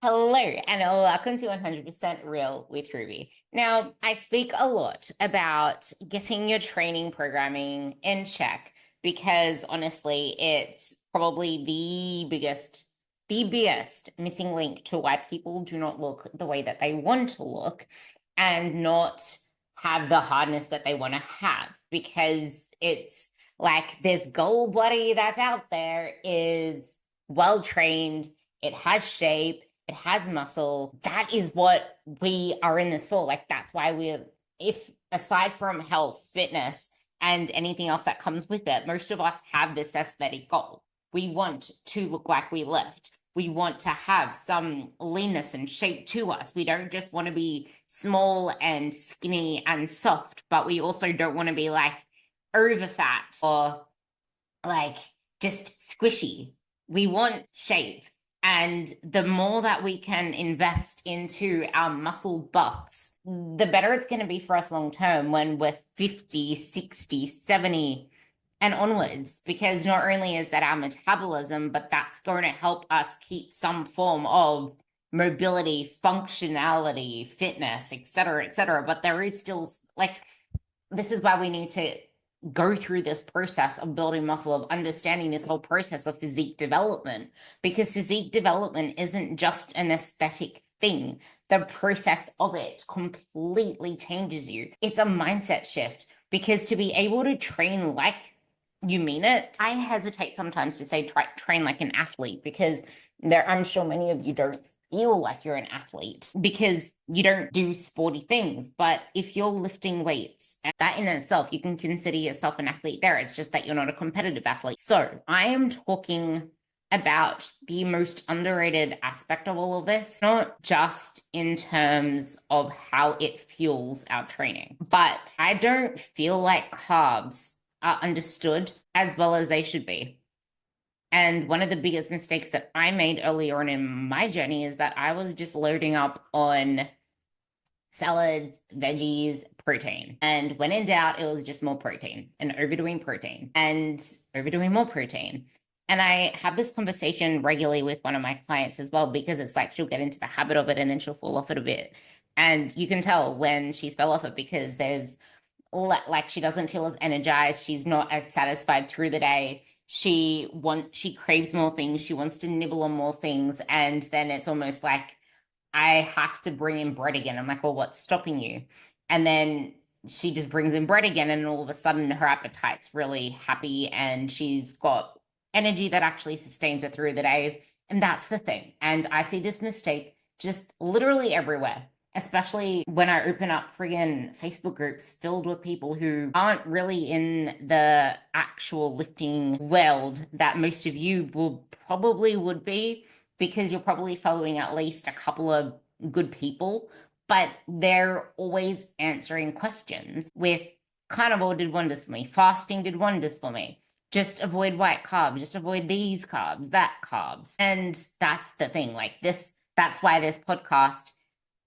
Hello, and welcome to 100% Real with Ruby. Now, I speak a lot about getting your training programming in check because honestly, it's probably the biggest missing link to why people do not look the way that they want to look and not have the hardness that they want to have because it's like this goal body that's out there is well trained, it has shape, it has muscle. That is what we are in this for. Like, that's why if aside from health, fitness, and anything else that comes with it, most of us have this aesthetic goal. We want to look like we lift. We want to have some leanness and shape to us. We don't just want to be small and skinny and soft, but we also don't want to be like over fat or like just squishy. We want shape. And the more that we can invest into our muscle bucks, the better it's going to be for us long term when we're 50, 60, 70, and onwards. Because not only is that our metabolism, but that's going to help us keep some form of mobility, functionality, fitness, et cetera, et cetera. But there is still like, this is why we need to go through this process of building muscle, of understanding this whole process of physique development, because physique development isn't just an aesthetic thing. The process of it completely changes you. It's a mindset shift because to be able to train like you mean it, I hesitate sometimes to say train like an athlete because I'm sure many of you don't feel like you're an athlete because you don't do sporty things. But if you're lifting weights, that in itself, you can consider yourself an athlete there. It's just that you're not a competitive athlete. So I am talking about the most underrated aspect of all of this, not just in terms of how it fuels our training, but I don't feel like carbs are understood as well as they should be. And one of the biggest mistakes that I made earlier on in my journey is that I was just loading up on salads, veggies, protein. And when in doubt, it was just more protein and overdoing protein and overdoing more protein. And I have this conversation regularly with one of my clients as well, because it's like she'll get into the habit of it and then she'll fall off it a bit. And you can tell when she's fell off it because there's like she doesn't feel as energized, she's not as satisfied through the day, she craves more things, she wants to nibble on more things, and then it's almost like I have to bring in bread again. I'm like, well, what's stopping you? And then she just brings in bread again, and all of a sudden her appetite's really happy and she's got energy that actually sustains her through the day. And that's the thing. And I see this mistake just literally everywhere, especially when I open up friggin' Facebook groups filled with people who aren't really in the actual lifting world that most of you would be, because you're probably following at least a couple of good people, but they're always answering questions with carnivore did wonders for me, fasting did wonders for me. Just avoid white carbs, just avoid these carbs, that carbs. And that's the thing. Like that's why this podcast,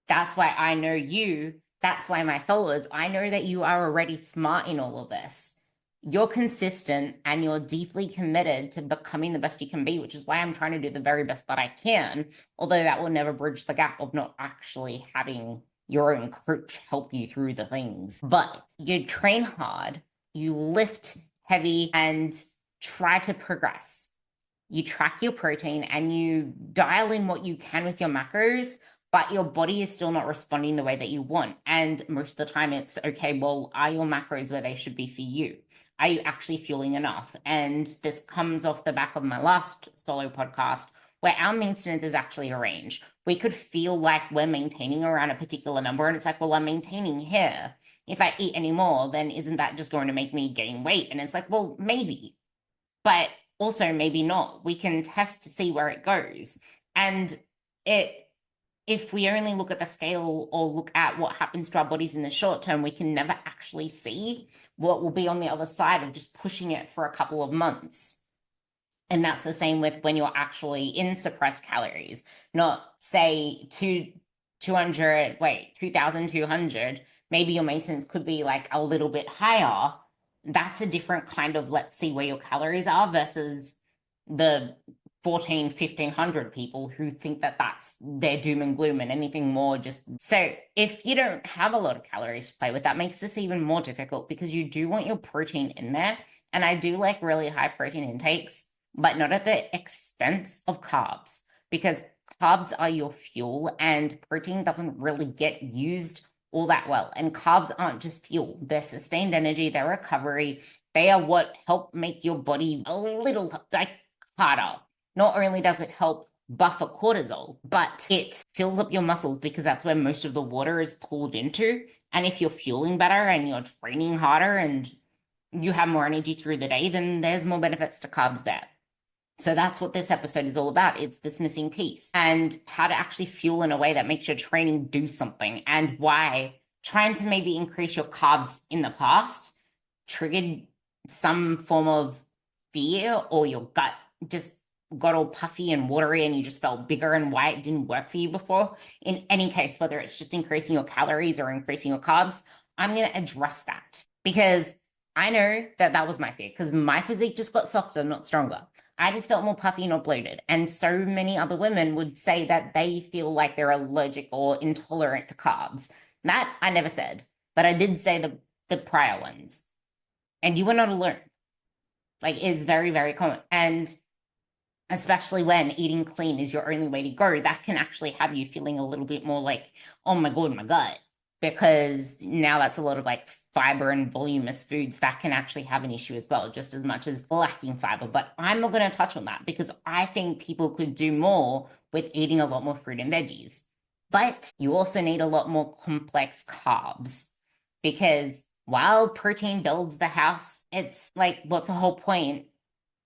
that's why I know you. That's why my followers, I know that you are already smart in all of this. You're consistent and you're deeply committed to becoming the best you can be, which is why I'm trying to do the very best that I can. Although that will never bridge the gap of not actually having your own coach help you through the things. But you train hard, you lift heavy, and try to progress. You track your protein and you dial in what you can with your macros, but your body is still not responding the way that you want. And most of the time it's okay, well, are your macros where they should be for you? Are you actually fueling enough? And this comes off the back of my last solo podcast, where our maintenance is actually a range. We could feel like we're maintaining around a particular number, and it's like, well, I'm maintaining here. If I eat any more, then isn't that just going to make me gain weight? And it's like, well, maybe, but also maybe not. We can test to see where it goes. And if we only look at the scale or look at what happens to our bodies in the short term, we can never actually see what will be on the other side of just pushing it for a couple of months. And that's the same with when you're actually in suppressed calories, not say 2,200. Maybe your maintenance could be like a little bit higher. That's a different kind of, let's see where your calories are versus the 1,500 people who think that that's their doom and gloom, and anything more just. So if you don't have a lot of calories to play with, that makes this even more difficult because you do want your protein in there. And I do like really high protein intakes, but not at the expense of carbs, because carbs are your fuel and protein doesn't really get used all that well. And carbs aren't just fuel, they're sustained energy, they're recovery. They are what help make your body a little like harder. Not only does it help buffer cortisol, but it fills up your muscles because that's where most of the water is pulled into. And if you're fueling better and you're training harder and you have more energy through the day, then there's more benefits to carbs there. So that's what this episode is all about. It's this missing piece and how to actually fuel in a way that makes your training do something, and why trying to maybe increase your carbs in the past triggered some form of fear, or your gut just got all puffy and watery and you just felt bigger, and why it didn't work for you before. In any case, whether it's just increasing your calories or increasing your carbs, I'm going to address that because I know that that was my fear, because my physique just got softer, not stronger. I just felt more puffy, not bloated. And so many other women would say that they feel like they're allergic or intolerant to carbs. That I never said, but I did say the prior ones. And you were not alone. Like, it's very, very common. And especially when eating clean is your only way to go, that can actually have you feeling a little bit more like, oh my God, my gut. Because now that's a lot of like fiber and voluminous foods that can actually have an issue as well, just as much as lacking fiber. But I'm not going to touch on that because I think people could do more with eating a lot more fruit and veggies. But you also need a lot more complex carbs, because while protein builds the house, it's like, what's the whole point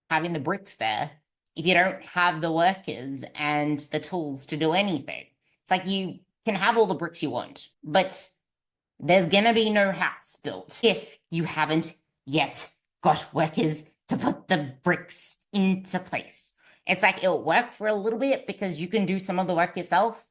having the bricks there if you don't have the workers and the tools to do anything? It's like you can have all the bricks you want, but there's gonna be no house built if you haven't yet got workers to put the bricks into place. It's like it'll work for a little bit because you can do some of the work yourself,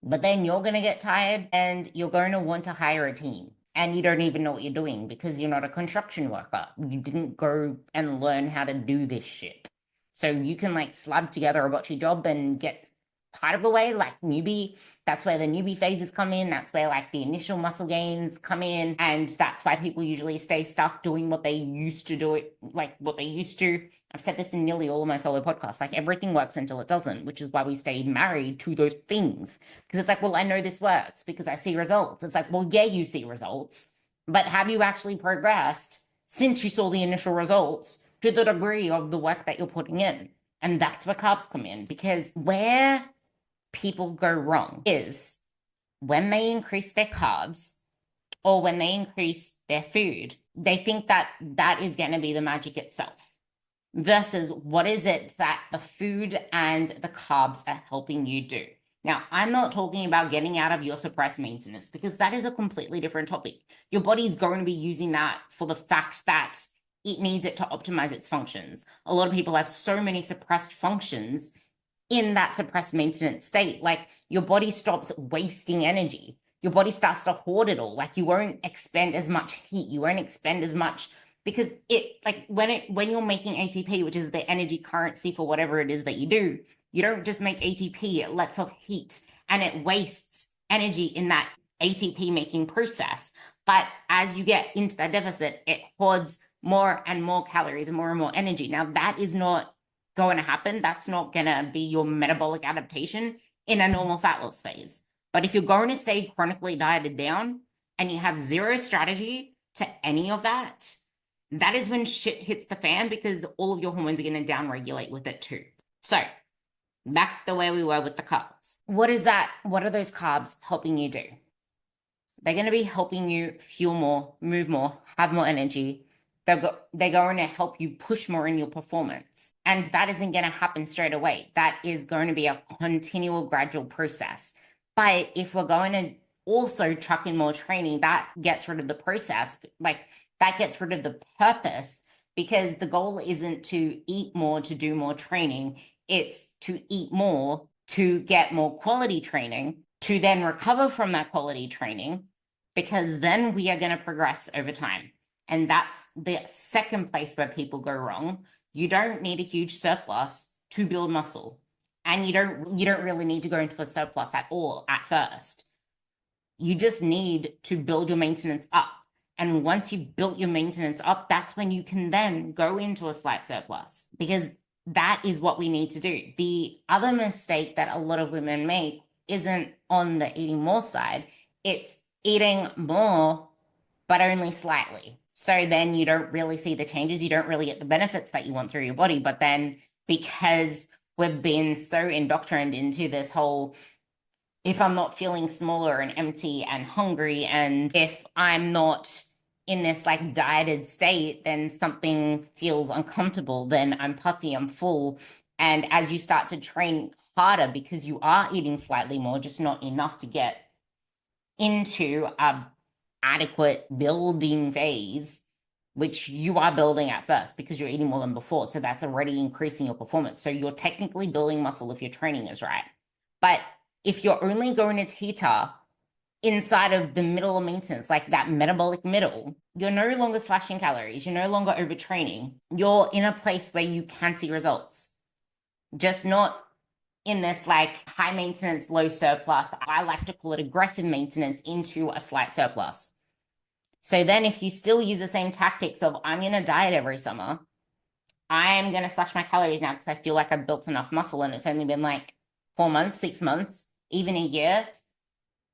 but then you're gonna get tired and you're going to want to hire a team. And you don't even know what you're doing because you're not a construction worker. You didn't go and learn how to do this shit. So you can like slab together a botchy job and get part of the way, like newbie. That's where the newbie phases come in. That's where like the initial muscle gains come in. And that's why people usually stay stuck doing what they used to do, it like what they used to. I've said this in nearly all of my solo podcasts. Like, everything works until it doesn't, which is why we stay married to those things. Because it's like, well, I know this works because I see results. It's like, well, yeah, you see results, but have you actually progressed since you saw the initial results to the degree of the work that you're putting in? And that's where carbs come in, because where people go wrong is when they increase their carbs or when they increase their food, they think that that is going to be the magic itself. Versus, what is it that the food and the carbs are helping you do? Now, I'm not talking about getting out of your suppressed maintenance, because that is a completely different topic. Your body's going to be using that for the fact that it needs it to optimize its functions. A lot of people have so many suppressed functions in that suppressed maintenance state. Like, your body stops wasting energy. Your body starts to hoard it all. Like, you won't expend as much heat. You won't expend as much, because it, like, when you're making ATP, which is the energy currency for whatever it is that you do, you don't just make ATP, it lets off heat and it wastes energy in that ATP making process. But as you get into that deficit, it hoards more and more calories and more energy. Now, that is not going to happen. That's not going to be your metabolic adaptation in a normal fat loss phase. But if you're going to stay chronically dieted down and you have zero strategy to any of that, that is when shit hits the fan, because all of your hormones are going to downregulate with it too. So back the way we were with the carbs. What is that? What are those carbs helping you do? They're going to be helping you fuel more, move more, have more energy. They're going to help you push more in your performance. And that isn't going to happen straight away. That is going to be a continual, gradual process. But if we're going to also chuck in more training, that gets rid of the process. Like, that gets rid of the purpose, because the goal isn't to eat more to do more training. It's to eat more to get more quality training, to then recover from that quality training, because then we are going to progress over time. And that's the second place where people go wrong. You don't need a huge surplus to build muscle. And you don't really need to go into a surplus at all at first. You just need to build your maintenance up. And once you've built your maintenance up, that's when you can then go into a slight surplus, because that is what we need to do. The other mistake that a lot of women make isn't on the eating more side, it's eating more, but only slightly. So then you don't really see the changes, you don't really get the benefits that you want through your body. But then because we've been so indoctrinated into this whole, if I'm not feeling smaller and empty and hungry, and if I'm not in this like dieted state, then something feels uncomfortable, then I'm puffy, I'm full. And as you start to train harder because you are eating slightly more, just not enough to get into a adequate building phase, which you are building at first because you're eating more than before. So that's already increasing your performance. So you're technically building muscle if your training is right. But if you're only going to teeter inside of the middle of maintenance, like that metabolic middle, you're no longer slashing calories, you're no longer overtraining. You're in a place where you can see results, just not in this like high maintenance, low surplus. I like to call it aggressive maintenance into a slight surplus. So then if you still use the same tactics of, I'm going to diet every summer, I'm going to slash my calories now because I feel like I've built enough muscle and it's only been like 4 months, 6 months, even a year,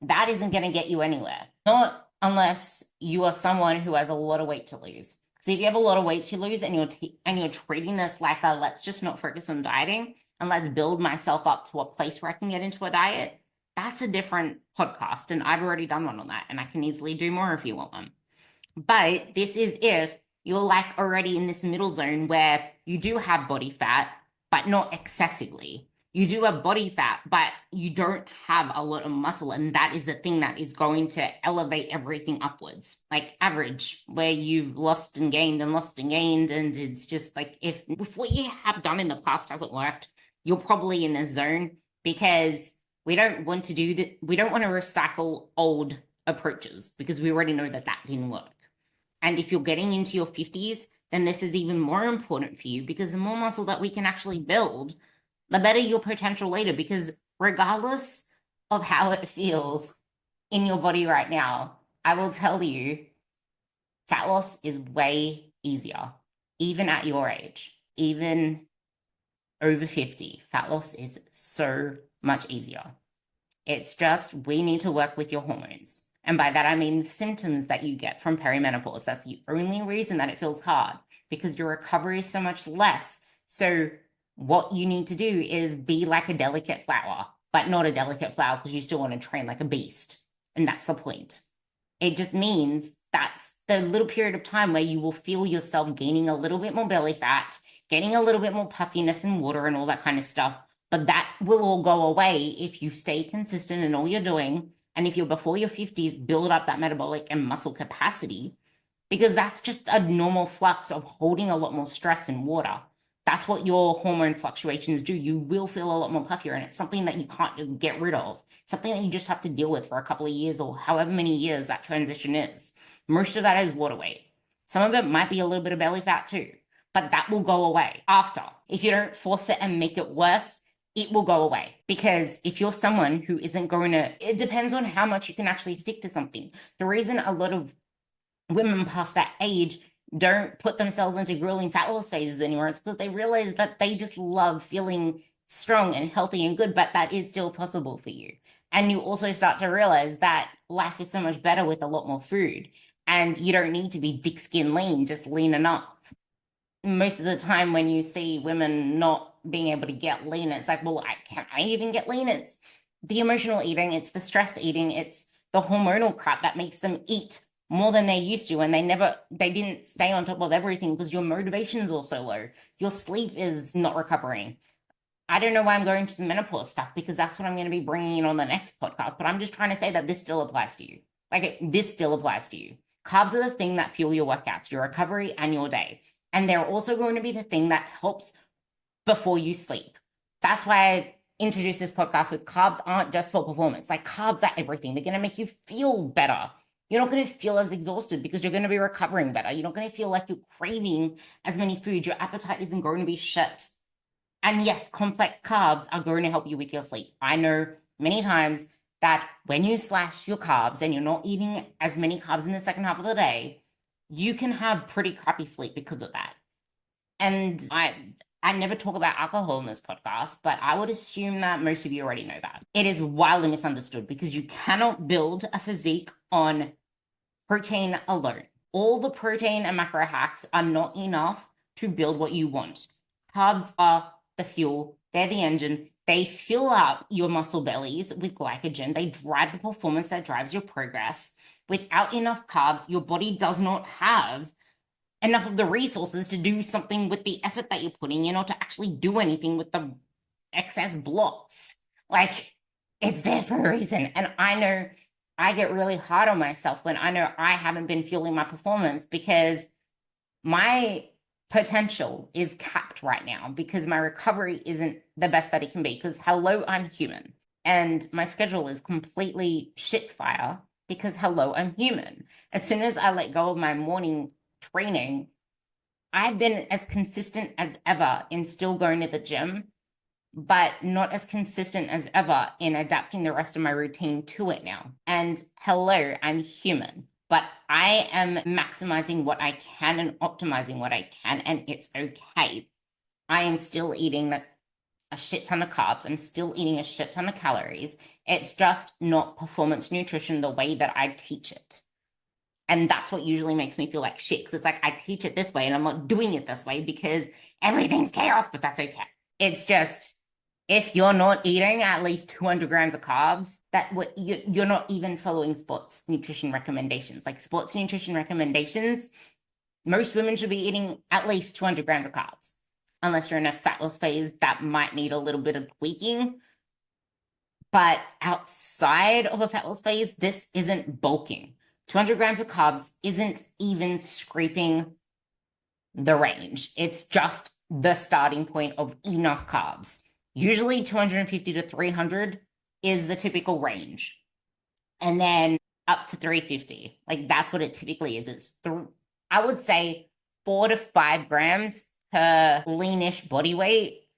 that isn't going to get you anywhere. Not unless you are someone who has a lot of weight to lose. Because if you have a lot of weight to lose and you're treating this like a, let's just not focus on dieting and let's build myself up to a place where I can get into a diet, that's a different podcast. And I've already done one on that, and I can easily do more if you want one. But this is if you're like already in this middle zone where you do have body fat, but not excessively. You do have body fat, but you don't have a lot of muscle. And that is the thing that is going to elevate everything upwards. Like average, where you've lost and gained and lost and gained. And it's just like, if what you have done in the past hasn't worked, you're probably in a zone, because we don't want to do that. We don't want to recycle old approaches because we already know that that didn't work. And if you're getting into your 50s, then this is even more important for you, because the more muscle that we can actually build, the better your potential later. Because regardless of how it feels in your body right now, I will tell you, fat loss is way easier, even at your age, even over 50. Fat loss is so much easier. It's just, we need to work with your hormones. And by that, I mean the symptoms that you get from perimenopause. That's the only reason that it feels hard, because your recovery is so much less. So what you need to do is be like a delicate flower, but not a delicate flower because you still want to train like a beast. And that's the point. It just means that's the little period of time where you will feel yourself gaining a little bit more belly fat, getting a little bit more puffiness and water and all that kind of stuff. But that will all go away if you stay consistent in all you're doing. And if you're before your 50s, build up that metabolic and muscle capacity, because that's just a normal flux of holding a lot more stress in water. That's what your hormone fluctuations do. You will feel a lot more puffier, and it's something that you can't just get rid of. Something that you just have to deal with for a couple of years, or however many years that transition is. Most of that is water weight. Some of it might be a little bit of belly fat too, but that will go away after. If you don't force it and make it worse, it will go away. Because if you're someone who isn't going to, it depends on how much you can actually stick to something. The reason a lot of women past that age don't put themselves into grueling fat loss phases anymore, it's because they realize that they just love feeling strong and healthy and good, but that is still possible for you. And you also start to realize that life is so much better with a lot more food, and you don't need to be thick skin lean, just lean enough. Most of the time when you see women not being able to get lean, it's like, well, can't I even get lean? It's the emotional eating, it's the stress eating, it's the hormonal crap that makes them eat more than they used to, and they didn't stay on top of everything because your motivation is also low. Your sleep is not recovering. I don't know why I'm going to the menopause stuff, because that's what I'm going to be bringing in on the next podcast, but I'm just trying to say that this still applies to you. This still applies to you. Carbs are the thing that fuel your workouts, your recovery, and your day. And they're also going to be the thing that helps before you sleep. That's why I introduced this podcast with carbs aren't just for performance. Like, carbs are everything. They're going to make you feel better. You're not going to feel as exhausted because you're going to be recovering better. You're not going to feel like you're craving as many foods. Your appetite isn't going to be shit. And yes, complex carbs are going to help you with your sleep. I know many times that when you slash your carbs and you're not eating as many carbs in the second half of the day, you can have pretty crappy sleep because of that. And I never talk about alcohol in this podcast, but I would assume that most of you already know that. It is wildly misunderstood because you cannot build a physique on protein alone. All the protein and macro hacks are not enough to build what you want. Carbs are the fuel, they're the engine. They fill up your muscle bellies with glycogen. They drive the performance that drives your progress. Without enough carbs, your body does not have enough of the resources to do something with the effort that you're putting in or to actually do anything with the excess blocks. Like, it's there for a reason. And I know I get really hard on myself when I know I haven't been fueling my performance because my potential is capped right now because my recovery isn't the best that it can be. Because hello, I'm human. And my schedule is completely shit fire because hello, I'm human. As soon as I let go of my morning training, I've been as consistent as ever in still going to the gym, but not as consistent as ever in adapting the rest of my routine to it now. And hello, I'm human, but I am maximizing what I can and optimizing what I can, and it's okay. I am still eating a shit ton of carbs. I'm still eating a shit ton of calories. It's just not performance nutrition the way that I teach it. And that's what usually makes me feel like shit. Because it's like I teach it this way and I'm not doing it this way because everything's chaos, but that's okay. It's just if you're not eating at least 200 grams of carbs, you're not even following sports nutrition recommendations. Like sports nutrition recommendations, most women should be eating at least 200 grams of carbs. Unless you're in a fat loss phase, that might need a little bit of tweaking. But outside of a fat loss phase, this isn't bulking. 200 grams of carbs isn't even scraping the range. It's just the starting point of enough carbs. Usually 250 to 300 is the typical range. And then up to 350. Like that's what it typically is. I would say 4 to 5 grams per leanish body weight.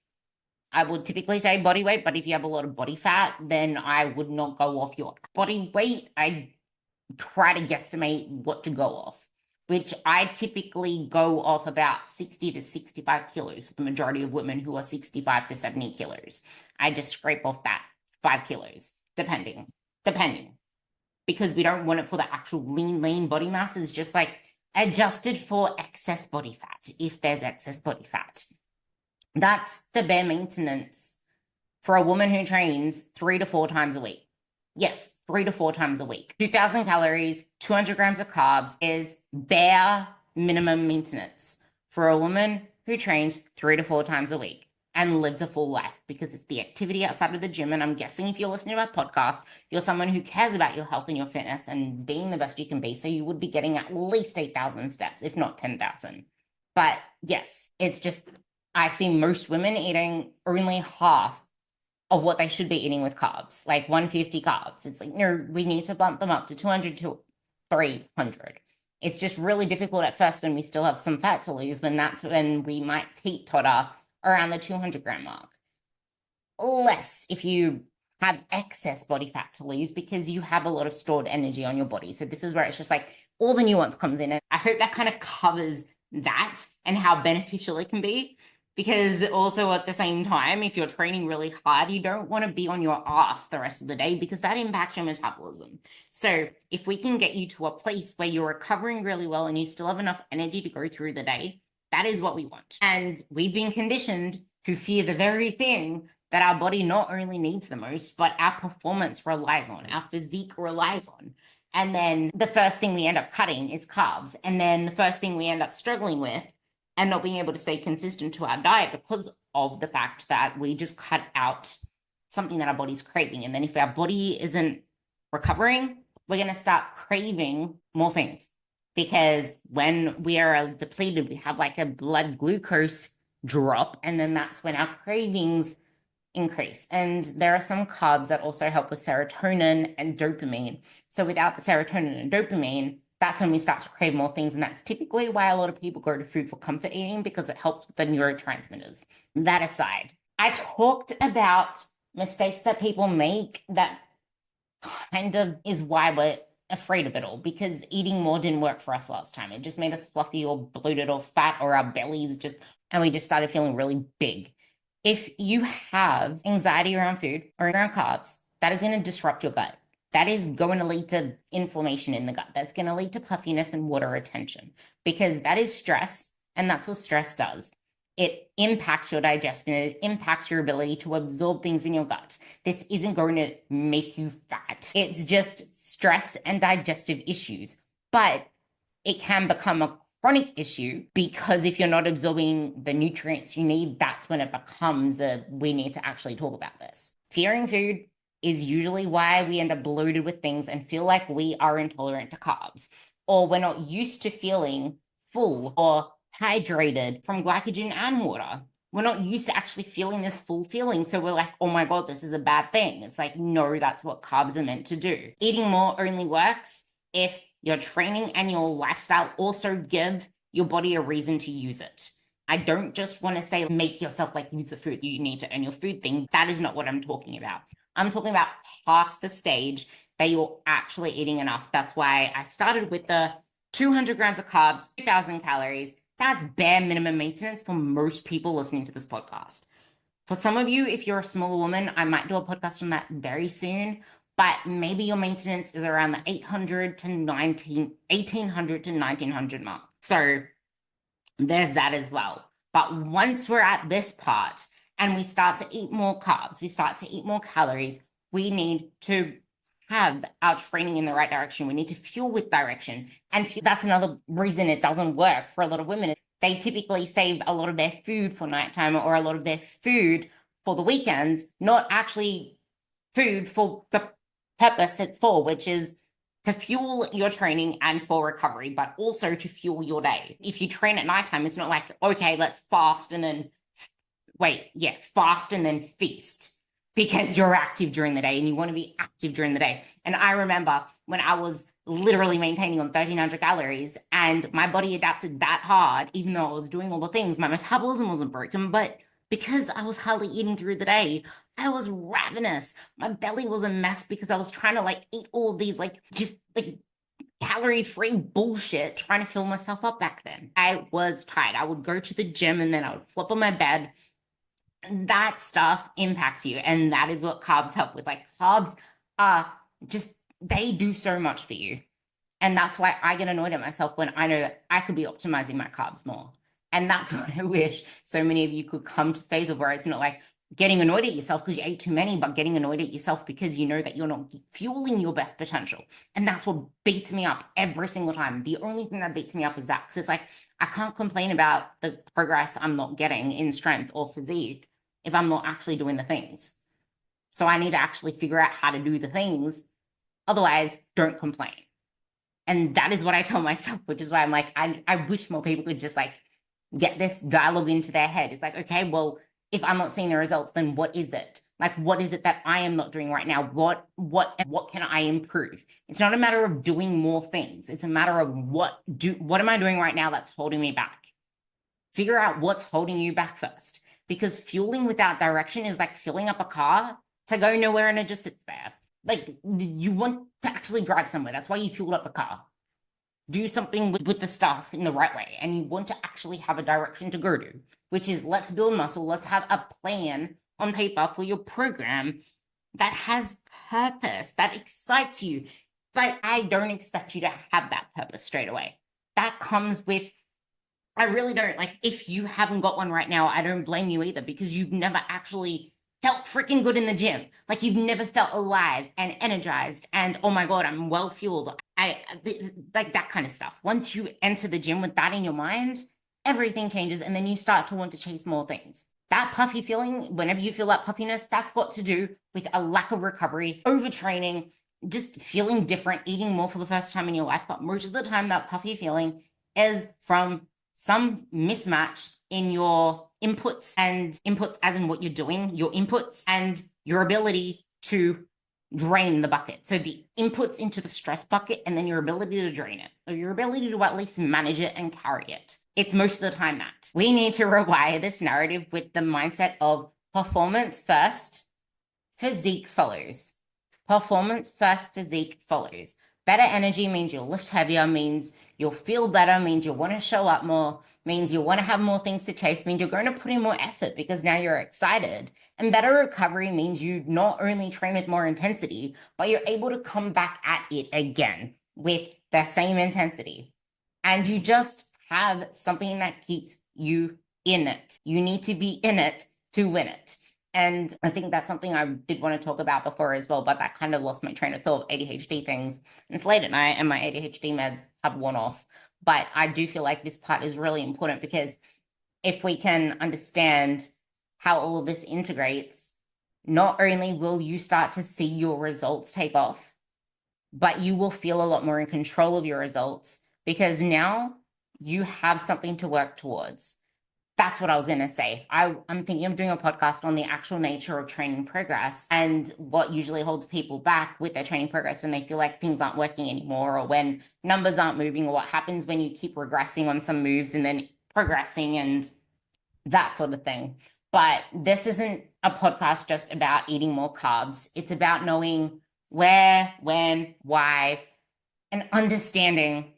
I would typically say body weight, but if you have a lot of body fat, then I would not go off your body weight. I try to guesstimate what to go off, which I typically go off about 60 to 65 kilos for the majority of women who are 65 to 70 kilos. I just scrape off that 5 kilos, depending, because we don't want it for the actual lean body mass. It's just like adjusted for excess body fat, if there's excess body fat. That's the bare maintenance for a woman who trains 3 to 4 times a week. Yes, 3 to 4 times a week. 2,000 calories, 200 grams of carbs is bare minimum maintenance for a woman who trains 3 to 4 times a week and lives a full life because it's the activity outside of the gym. And I'm guessing if you're listening to my podcast, you're someone who cares about your health and your fitness and being the best you can be. So you would be getting at least 8,000 steps, if not 10,000. But yes, it's just, I see most women eating only half of what they should be eating with carbs, like 150 carbs. It's like, no, we need to bump them up to 200 to 300. It's just really difficult at first when we still have some fat to lose, when that's when we might teeter around the 200 gram mark. Less if you have excess body fat to lose because you have a lot of stored energy on your body. So this is where it's just like all the nuance comes in. And I hope that kind of covers that and how beneficial it can be. Because also at the same time, if you're training really hard, you don't want to be on your ass the rest of the day because that impacts your metabolism. So if we can get you to a place where you're recovering really well and you still have enough energy to go through the day, that is what we want. And we've been conditioned to fear the very thing that our body not only needs the most, but our performance relies on, our physique relies on. And then the first thing we end up cutting is carbs. And then the first thing we end up struggling with and not being able to stay consistent to our diet because of the fact that we just cut out something that our body's craving. And then if our body isn't recovering, we're going to start craving more things. Because when we are depleted, we have like a blood glucose drop, and then that's when our cravings increase. And there are some carbs that also help with serotonin and dopamine. So without the serotonin and dopamine, that's when we start to crave more things. And that's typically why a lot of people go to food for comfort eating, because it helps with the neurotransmitters. That aside, I talked about mistakes that people make that kind of is why we're afraid of it all, because eating more didn't work for us last time. It just made us fluffy or bloated or fat, or our bellies just, and we just started feeling really big. If you have anxiety around food or around carbs, that is going to disrupt your gut. That is going to lead to inflammation in the gut. That's going to lead to puffiness and water retention, because that is stress. And that's what stress does. It impacts your digestion. It impacts your ability to absorb things in your gut. This isn't going to make you fat. It's just stress and digestive issues. But it can become a chronic issue, because if you're not absorbing the nutrients you need, that's when it becomes we need to actually talk about this. Fearing food is usually why we end up bloated with things and feel like we are intolerant to carbs, or we're not used to feeling full or hydrated from glycogen and water. We're not used to actually feeling this full feeling. So we're like, oh my God, this is a bad thing. It's like, no, that's what carbs are meant to do. Eating more only works if your training and your lifestyle also give your body a reason to use it. I don't just want to say make yourself like use the food, you need to earn your food thing. That is not what I'm talking about. I'm talking about past the stage that you're actually eating enough. That's why I started with the 200 grams of carbs, 2,000 calories. That's bare minimum maintenance for most people listening to this podcast. For some of you, if you're a smaller woman, I might do a podcast on that very soon, but maybe your maintenance is around the 800 to 1800 to 1900 mark. So there's that as well. But once we're at this part and we start to eat more carbs, we start to eat more calories, we need to have our training in the right direction. We need to fuel with direction. And that's another reason it doesn't work for a lot of women. They typically save a lot of their food for nighttime, or a lot of their food for the weekends, not actually food for the purpose it's for, which is to fuel your training and for recovery, but also to fuel your day. If you train at nighttime, it's not like, okay, let's fast and then fast and then feast, because you're active during the day and you want to be active during the day. And I remember when I was literally maintaining on 1,300 calories and my body adapted that hard, even though I was doing all the things, my metabolism wasn't broken, but because I was hardly eating through the day, I was ravenous. My belly was a mess because I was trying to like eat all of these just calorie-free bullshit, trying to fill myself up back then. I was tired. I would go to the gym and then I would flip on my bed. That stuff impacts you, and that is what carbs help with. Like, carbs are just, they do so much for you. And that's why I get annoyed at myself when I know that I could be optimizing my carbs more. And that's what I wish so many of you could come to the phase of, where it's not like getting annoyed at yourself because you ate too many, but getting annoyed at yourself because you know that you're not fueling your best potential. And that's what beats me up every single time. The only thing that beats me up is that, because it's like, I can't complain about the progress I'm not getting in strength or physique if I'm not actually doing the things. So I need to actually figure out how to do the things. Otherwise, don't complain. And that is what I tell myself, which is why I'm like, I wish more people could just like get this dialogue into their head. It's like, okay, well, if I'm not seeing the results, then what is it? Like, what is it that I am not doing right now? What can I improve? It's not a matter of doing more things. It's a matter of what am I doing right now that's holding me back? Figure out what's holding you back first. Because fueling without direction is like filling up a car to go nowhere and it just sits there. Like, you want to actually drive somewhere. That's why you fueled up the car. Do something with the stuff in the right way. And you want to actually have a direction to go to, which is, let's build muscle. Let's have a plan on paper for your program that has purpose, that excites you. But I don't expect you to have that purpose straight away. That comes with, I really don't. Like, if you haven't got one right now, I don't blame you either, because you've never actually felt freaking good in the gym. Like, you've never felt alive and energized and, oh my God, I'm well fueled. Like that kind of stuff. Once you enter the gym with that in your mind, everything changes, and then you start to want to chase more things. That puffy feeling, whenever you feel that puffiness, that's got to do with a lack of recovery, overtraining, just feeling different, eating more for the first time in your life. But most of the time, that puffy feeling is from some mismatch in your inputs as in what you're doing, your inputs and your ability to drain the bucket. So the inputs into the stress bucket, and then your ability to drain it, or your ability to at least manage it and carry it. It's most of the time that we need to rewire this narrative with the mindset of Performance first, physique follows. Performance first, physique follows. Better energy means you'll lift heavier, means you'll feel better, means you'll want to show up more, means you'll want to have more things to chase, means you're going to put in more effort because now you're excited. And better recovery means you not only train with more intensity, but you're able to come back at it again with the same intensity. And you just have something that keeps you in it. You need to be in it to win it. And I think that's something I did want to talk about before as well, but that kind of lost my train of thought, ADHD things. And it's late at night and my ADHD meds have worn off. But I do feel like this part is really important because if we can understand how all of this integrates, not only will you start to see your results take off, but you will feel a lot more in control of your results because now you have something to work towards. That's what I was going to say. I'm thinking of doing a podcast on the actual nature of training progress and what usually holds people back with their training progress when they feel like things aren't working anymore or when numbers aren't moving or what happens when you keep regressing on some moves and then progressing and that sort of thing. But this isn't a podcast just about eating more carbs. It's about knowing where, when, why, and understanding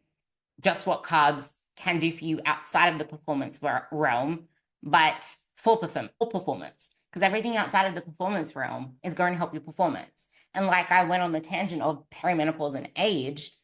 just what carbs can do for you outside of the performance realm, but for performance, because everything outside of the performance realm is going to help your performance. And like I went on the tangent of perimenopause and age,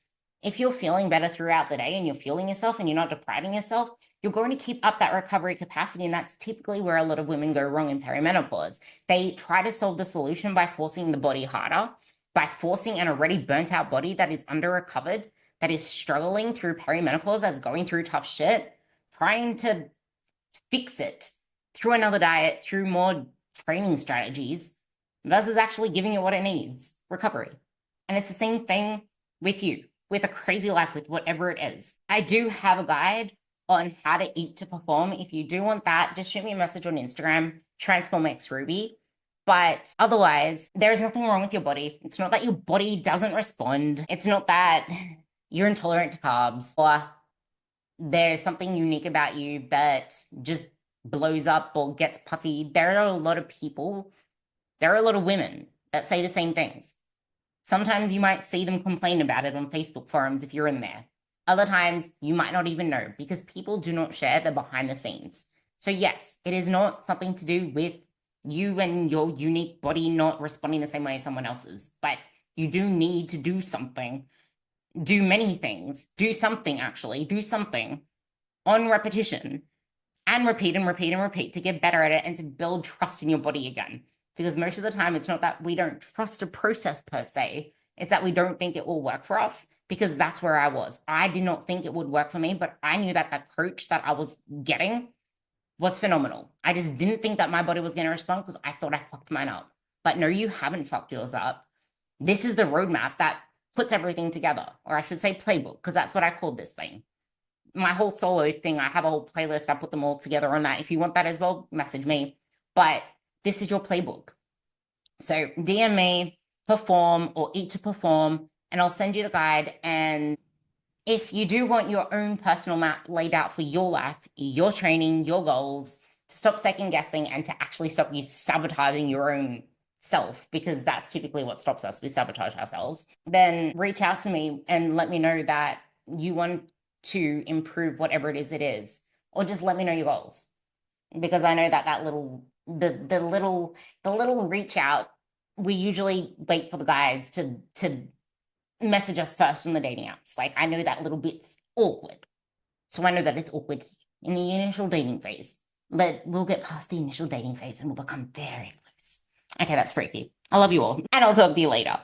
if you're feeling better throughout the day and you're fueling yourself and you're not depriving yourself, you're going to keep up that recovery capacity. And that's typically where a lot of women go wrong in perimenopause. They try to solve the solution by forcing the body harder, by forcing an already burnt out body that is under recovered, that is struggling through perimenopause, that's going through tough shit, trying to fix it through another diet, through more training strategies, versus actually giving it what it needs, recovery. And it's the same thing with you, with a crazy life, with whatever it is. I do have a guide on how to eat to perform. If you do want that, just shoot me a message on Instagram, TransformXRuby. But otherwise, there's nothing wrong with your body. It's not that your body doesn't respond. It's not that you're intolerant to carbs or there's something unique about you that just blows up or gets puffy. There are a lot of people, there are a lot of women that say the same things. Sometimes you might see them complain about it on Facebook forums if you're in there. Other times you might not even know because people do not share the behind the scenes. So yes, it is not something to do with you and your unique body not responding the same way as someone else's, but you do need to do something, do many things, do something actually, do something on repetition and repeat and repeat and repeat to get better at it and to build trust in your body again. Because most of the time it's not that we don't trust a process per se, it's that we don't think it will work for us because that's where I was. I did not think it would work for me, but I knew that that coach that I was getting was phenomenal. I just didn't think that my body was going to respond because I thought I fucked mine up. But no, you haven't fucked yours up. This is the roadmap that puts everything together, or I should say playbook, because that's what I called this thing. My whole solo thing, I have a whole playlist. I put them all together on that. If you want that as well, message me. But this is your playbook. So DM me, perform or eat to perform, and I'll send you the guide. And if you do want your own personal map laid out for your life, your training, your goals, to stop second guessing and to actually stop you sabotaging your own self, because that's typically what stops us. We sabotage ourselves. Then reach out to me and let me know that you want to improve whatever it is, or just let me know your goals, because I know that that little the little reach out, we usually wait for the guys to message us first on the dating apps. Like I know that little bit's awkward, so I know that it's awkward in the initial dating phase, but we'll get past the initial dating phase and we'll become very close. Okay, that's freaky. I love you all, and I'll talk to you later.